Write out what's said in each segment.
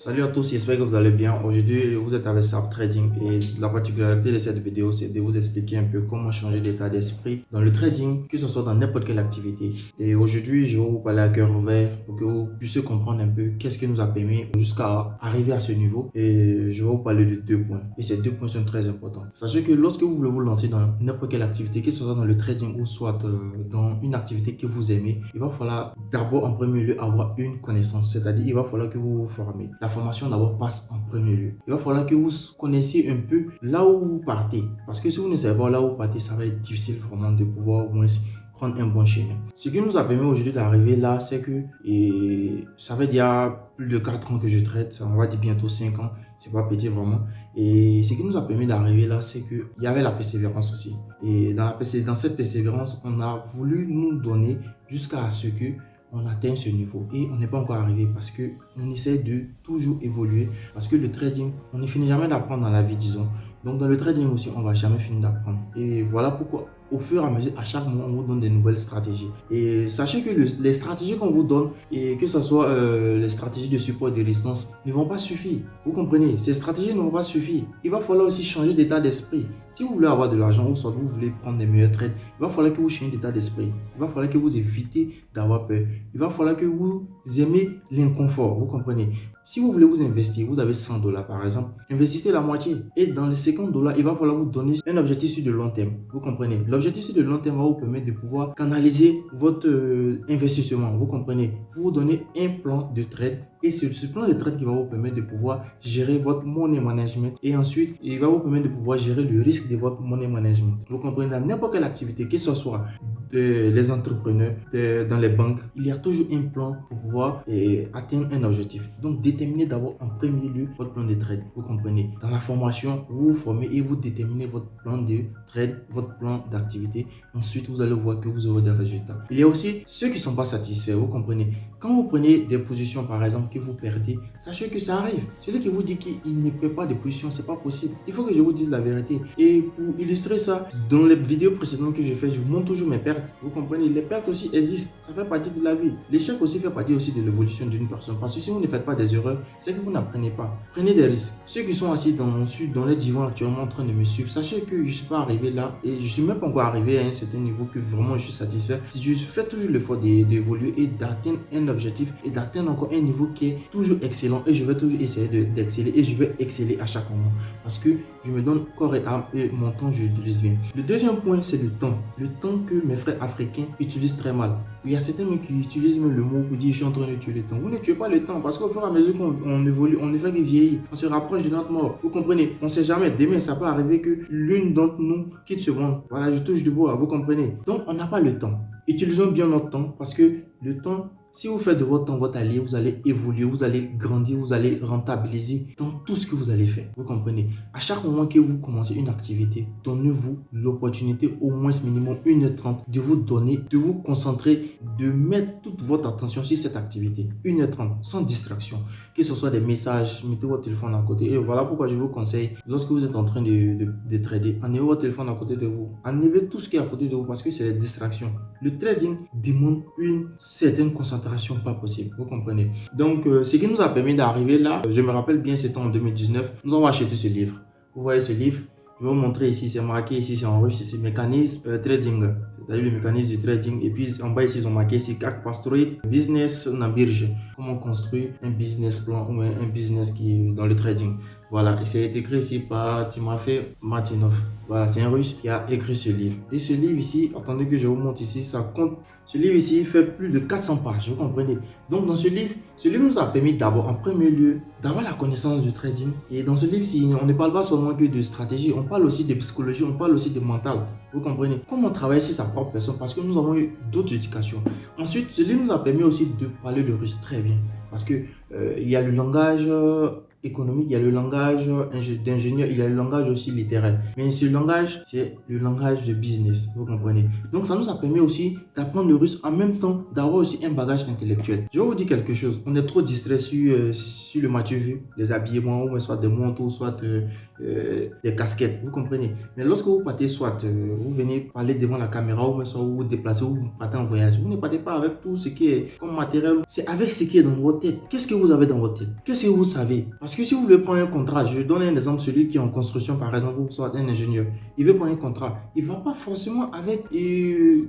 Salut à tous, j'espère que vous allez bien. Aujourd'hui, vous êtes avec Sap Trading et la particularité de cette vidéo, c'est de vous expliquer un peu comment changer d'état d'esprit dans le trading, que ce soit dans n'importe quelle activité. Et aujourd'hui, je vais vous parler à cœur ouvert pour que vous puissiez comprendre un peu qu'est-ce qui nous a permis jusqu'à arriver à ce niveau. Et je vais vous parler de deux points. Et ces deux points sont très importants. Sachez que lorsque vous voulez vous lancer dans n'importe quelle activité, que ce soit dans le trading ou soit dans une activité que vous aimez, il va falloir d'abord en premier lieu avoir une connaissance, c'est-à-dire il va falloir que vous vous formez. La formation d'abord passe en premier lieu. Il va falloir que vous connaissiez un peu là où vous partez. Parce que si vous ne savez pas là où vous partez, ça va être difficile vraiment de pouvoir au moins prendre un bon chemin. Ce qui nous a permis aujourd'hui d'arriver là, c'est que ça fait déjà plus de 4 ans que je trade, ça on va dire bientôt 5 ans, c'est pas petit vraiment. Et ce qui nous a permis d'arriver là, c'est qu'il y avait la persévérance aussi. Et dans cette persévérance, on a voulu nous donner jusqu'à ce que on atteint ce niveau et on n'est pas encore arrivé parce que on essaie de toujours évoluer parce que le trading, on ne finit jamais d'apprendre dans la vie, disons. Donc dans le trading aussi, on va jamais finir d'apprendre. Et voilà pourquoi au fur et à mesure, à chaque moment, on vous donne des nouvelles stratégies. Et sachez que les stratégies qu'on vous donne, et que ce soit les stratégies de support et de résistance, ne vont pas suffire. Vous comprenez? Ces stratégies ne vont pas suffire. Il va falloir aussi changer d'état d'esprit. Si vous voulez avoir de l'argent ou soit vous voulez prendre des meilleurs trades, il va falloir que vous changiez d'état d'esprit. Il va falloir que vous évitez d'avoir peur. Il va falloir que vous aimez l'inconfort. Vous comprenez? Si vous voulez vous investir, vous avez 100 dollars par exemple, investissez la moitié. Et dans les 50 dollars, il va falloir vous donner un objectif sur le long terme. Vous comprenez? L'objectif sur le long terme va vous permettre de pouvoir canaliser votre investissement. Vous comprenez? Vous vous donnez un plan de trade. Et c'est ce plan de trade qui va vous permettre de pouvoir gérer votre money management. Et ensuite, il va vous permettre de pouvoir gérer le risque de votre money management. Vous comprenez? Dans n'importe quelle activité, que ce soit les entrepreneurs, dans les banques, il y a toujours un plan pour pouvoir atteindre un objectif. Donc, déterminez d'abord en premier lieu votre plan de trade. Vous comprenez? Dans la formation, vous vous formez et vous déterminez votre plan de trade, votre plan d'activité. Ensuite, vous allez voir que vous aurez des résultats. Il y a aussi ceux qui ne sont pas satisfaits. Vous comprenez? Quand vous prenez des positions, par exemple, que vous perdez, sachez que ça arrive. Celui qui vous dit qu'il ne perd pas de position, c'est pas possible. Il faut que je vous dise la vérité. Et pour illustrer ça, dans les vidéos précédentes que j'ai fait, je vous montre toujours mes pertes. Vous comprenez? Les pertes aussi existent. Ça fait partie de la vie. L'échec aussi fait partie aussi de l'évolution d'une personne. Parce que si vous ne faites pas des erreurs, c'est que vous n'apprenez pas. Prenez des risques. Ceux qui sont assis dans les divans actuellement en train de me suivre, sachez que je ne suis pas arrivé là et je ne suis même pas encore arrivé à un certain niveau que vraiment je suis satisfait. Si je fais toujours l'effort d'évoluer et d'atteindre un objectif et d'atteindre encore un niveau qui est toujours excellent et je vais toujours essayer d'exceller et je vais exceller à chaque moment parce que je me donne corps et âme et mon temps je l'utilise bien. Le deuxième point, c'est le temps. Le temps que mes frères africains utilisent très mal. Il y a certains mecs qui utilisent même le mot pour dire je suis en train de tuer le temps. Vous ne tuez pas le temps parce qu'au fur et à mesure qu'on évolue, on ne fait que vieillir. On se rapproche de notre mort. Vous comprenez? On ne sait jamais. Demain, ça peut arriver que l'une d'entre nous quitte ce monde. Voilà, je touche du bois. Vous comprenez? Donc, on n'a pas le temps. Utilisons bien notre temps parce que le temps, si vous faites de votre temps votre allié, vous allez évoluer, vous allez grandir, vous allez rentabiliser dans tout ce que vous allez faire. Vous comprenez? À chaque moment que vous commencez une activité, donnez-vous l'opportunité au moins minimum 1h30 de vous donner, de vous concentrer, de mettre toute votre attention sur cette activité. 1h30 sans distraction. Que ce soit des messages, mettez votre téléphone à côté. Et voilà pourquoi je vous conseille, lorsque vous êtes en train de trader, enlevez votre téléphone à côté de vous. Enlevez tout ce qui est à côté de vous parce que c'est les distractions. Le trading demande une certaine concentration pas possible, vous comprenez. Donc, ce qui nous a permis d'arriver là, je me rappelle bien, c'était en 2019, nous avons acheté ce livre. Vous voyez ce livre? Je vais vous montrer ici, c'est marqué ici, c'est en russe, c'est mécanisme trading. C'est-à-dire le mécanisme du trading. Et puis en bas ici, ils ont marqué ici, как построить business на бирже. Comment construire un business plan ou un business qui est dans le trading. Voilà, et c'est écrit ici par Timofey Martinov. Voilà, c'est un russe qui a écrit ce livre. Et ce livre ici, attendez que je vous montre ici, ça compte. Ce livre ici fait plus de 400 pages, vous comprenez. Donc dans ce livre nous a permis d'abord en premier lieu d'avoir la connaissance du trading. Et dans ce livre-ci, on ne parle pas seulement que de stratégie, on parle aussi de psychologie, on parle aussi de mental. Vous comprenez. Comment travailler sur sa propre personne parce que nous avons eu d'autres éducations. Ensuite, ce livre nous a permis aussi de parler de russe très bien. Parce que il y a le langage économique, il y a le langage d'ingénieur, il y a le langage aussi littéraire. Mais ce langage, c'est le langage de business, vous comprenez. Donc ça nous a permis aussi d'apprendre le russe en même temps, d'avoir aussi un bagage intellectuel. Je vais vous dire quelque chose, on est trop distrait sur le match vu, les habillements, ou soit des montres, soit des casquettes, vous comprenez. Mais lorsque vous partez, soit vous venez parler devant la caméra, ou soit vous vous déplacez, ou vous partez en voyage, vous ne partez pas avec tout ce qui est comme matériel, c'est avec ce qui est dans votre tête. Qu'est-ce que vous avez dans votre tête? Qu'est-ce que vous savez? Parce que si vous voulez prendre un contrat, je donne un exemple, celui qui est en construction par exemple, ou soit un ingénieur, il veut prendre un contrat, il ne va pas forcément avec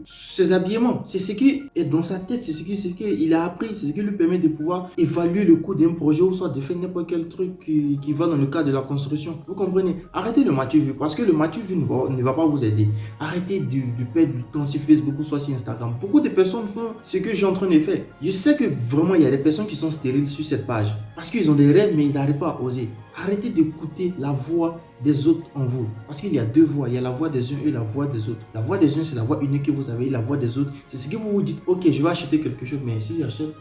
ses habillements. C'est ce qui est dans sa tête, c'est ce qu'il a appris, c'est ce qui lui permet de pouvoir évaluer le coût d'un projet ou soit de faire n'importe quel truc qui va dans le cadre de la construction. Vous comprenez? Arrêtez le matu vu parce que le matu vu ne va pas vous aider. Arrêtez de perdre du temps sur Facebook ou soit sur Instagram. Beaucoup de personnes font ce que je suis en train de faire. Je sais que vraiment il y a des personnes qui sont stériles sur cette page parce qu'ils ont des rêves mais ils n'arrivent pas à oser. Arrêtez d'écouter la voix des autres en vous. Parce qu'il y a deux voix. Il y a la voix des uns et la voix des autres. La voix des uns, c'est la voix unique que vous avez. La voix des autres, c'est ce que vous vous dites. Ok, je vais acheter quelque chose. Mais si j'achète,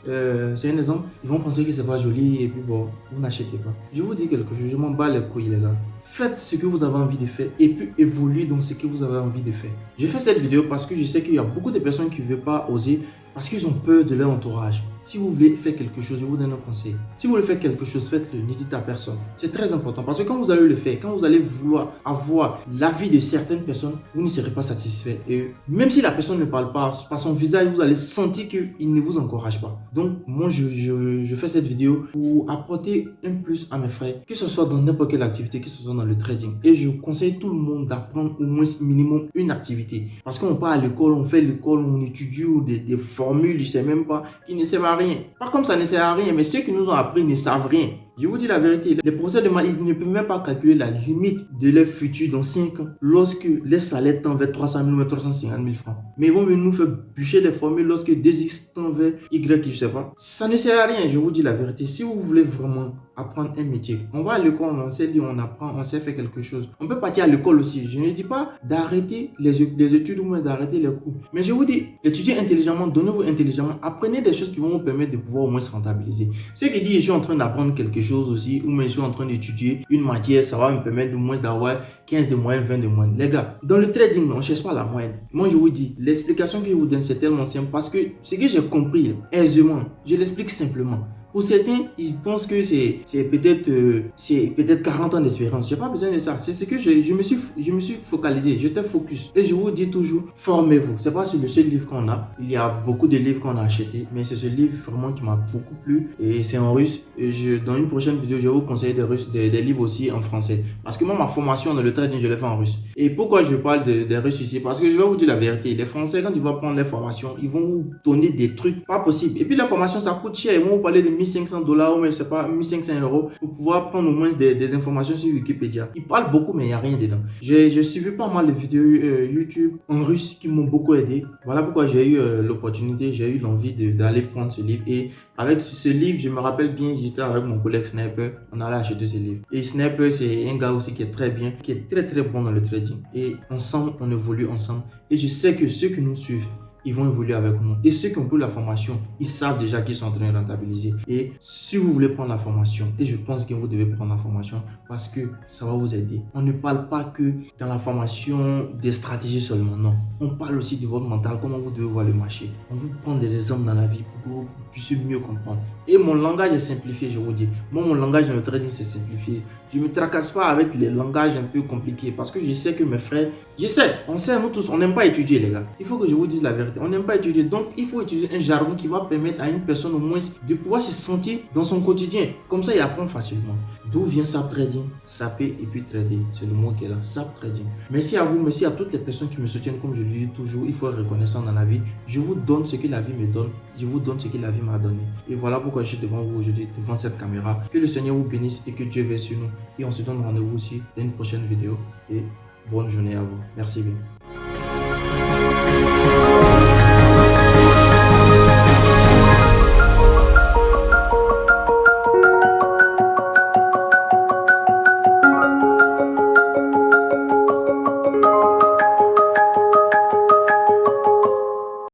c'est un exemple. Ils vont penser que c'est pas joli. Et puis bon, vous n'achetez pas. Je vous dis quelque chose. Je m'en bats les couilles, les gars. Faites ce que vous avez envie de faire. Et puis évoluez dans ce que vous avez envie de faire. Je fais cette vidéo parce que je sais qu'il y a beaucoup de personnes qui ne veulent pas oser. Parce qu'ils ont peur de leur entourage. Si vous voulez faire quelque chose, je vous donne un conseil. Si vous voulez faire quelque chose, faites-le, ne dites à personne. C'est très important parce que quand vous allez le faire, quand vous allez vouloir avoir l'avis de certaines personnes, vous ne serez pas satisfait. Et même si la personne ne parle pas, par son visage, vous allez sentir qu'il ne vous encourage pas. Donc, moi, je fais cette vidéo pour apporter un plus à mes frères, que ce soit dans n'importe quelle activité, que ce soit dans le trading. Et je conseille tout le monde d'apprendre au moins minimum une activité. Parce qu'on part à l'école, on fait l'école, on étudie ou des formules, je ne sais même pas, qui ne servent à rien. Pas comme ça ne sert à rien, mais ceux qui nous ont appris ne savent rien. Je vous dis la vérité, les professeurs de maths, ils ne peuvent même pas calculer la limite de leur futur dans 5 ans lorsque les salaires tendent vers 300 000 ou 350 000 francs. Mais ils vont venir nous faire bûcher des formules lorsque 2x tend vers Y, je ne sais pas. Ça ne sert à rien, je vous dis la vérité. Si vous voulez vraiment apprendre un métier, on va à l'école, on sait lire, on apprend, on sait faire quelque chose. On peut partir à l'école aussi. Je ne dis pas d'arrêter les études ou même d'arrêter les cours. Mais je vous dis, étudiez intelligemment, donnez-vous intelligemment, apprenez des choses qui vont vous permettre de pouvoir au moins se rentabiliser. Ceux qui disent je suis en train d'apprendre quelque chose aussi, ou même je suis en train d'étudier une matière, ça va me permettre au moins d'avoir 15 de moyenne, 20 de moyenne. Les gars, dans le trading, on ne cherche pas la moyenne. Moi, je vous dis, l'explication que je vous donne, c'est tellement simple parce que ce que j'ai compris aisément, je l'explique simplement. Pour certains, ils pensent que c'est peut-être 40 ans d'expérience. Je n'ai pas besoin de ça. C'est ce que je me suis focalisé. J'étais focus. Et je vous dis toujours, formez-vous. Ce n'est pas sur le seul livre qu'on a. Il y a beaucoup de livres qu'on a achetés. Mais c'est ce livre vraiment qui m'a beaucoup plu. Et c'est en russe. Et dans une prochaine vidéo, je vais vous conseiller des livres aussi en français. Parce que moi, ma formation dans le trading, je l'ai fait en russe. Et pourquoi je parle des Russes ici? Parce que je vais vous dire la vérité. Les Français, quand ils vont prendre les formations, ils vont vous donner des trucs pas possibles. Et puis la formation, ça coûte cher. Ils vont vous parler de $1 500 ou même, je sais pas, 1 500 € pour pouvoir prendre au moins des informations sur Wikipédia. Ils parlent beaucoup, mais il n'y a rien dedans. Je suivi pas mal de vidéos YouTube en russe qui m'ont beaucoup aidé. Voilà pourquoi j'ai eu l'opportunité, j'ai eu l'envie d'aller prendre ce livre. Et avec ce livre, je me rappelle bien, j'étais avec mon collègue Sniper, on allait acheter ce livre. Et Sniper, c'est un gars aussi qui est très bien, qui est très très bon dans le trading. Et ensemble, on évolue ensemble. Et je sais que ceux qui nous suivent, ils vont évoluer avec nous. Et ceux qui ont pris la formation, ils savent déjà qu'ils sont en train de rentabiliser. Et si vous voulez prendre la formation, et je pense que vous devez prendre la formation parce que ça va vous aider. On ne parle pas que dans la formation des stratégies seulement, non. On parle aussi de votre mental, comment vous devez voir le marché. On vous prend des exemples dans la vie pour que vous puissiez mieux comprendre. Et mon langage est simplifié, je vous dis. Moi, mon langage dans le trading, c'est simplifié. Je ne me tracasse pas avec les langages un peu compliqués parce que je sais que mes frères, je sais, on sait, nous tous, on n'aime pas étudier, les gars. Il faut que je vous dise la vérité. On n'aime pas étudier. Donc, il faut utiliser un jargon qui va permettre à une personne au moins de pouvoir se sentir dans son quotidien. Comme ça, il apprend facilement. D'où vient SAP Trading? Saper et puis trader. C'est le mot qui est là. SAP Trading. Merci à vous. Merci à toutes les personnes qui me soutiennent. Comme je le dis toujours, il faut être reconnaissant dans la vie. Je vous donne ce que la vie me donne. Je vous donne ce que la vie m'a donné. Et voilà pourquoi je suis devant vous aujourd'hui, devant cette caméra. Que le Seigneur vous bénisse et que Dieu veille sur nous. Et on se donne rendez-vous aussi dans une prochaine vidéo. Et bonne journée à vous. Merci bien.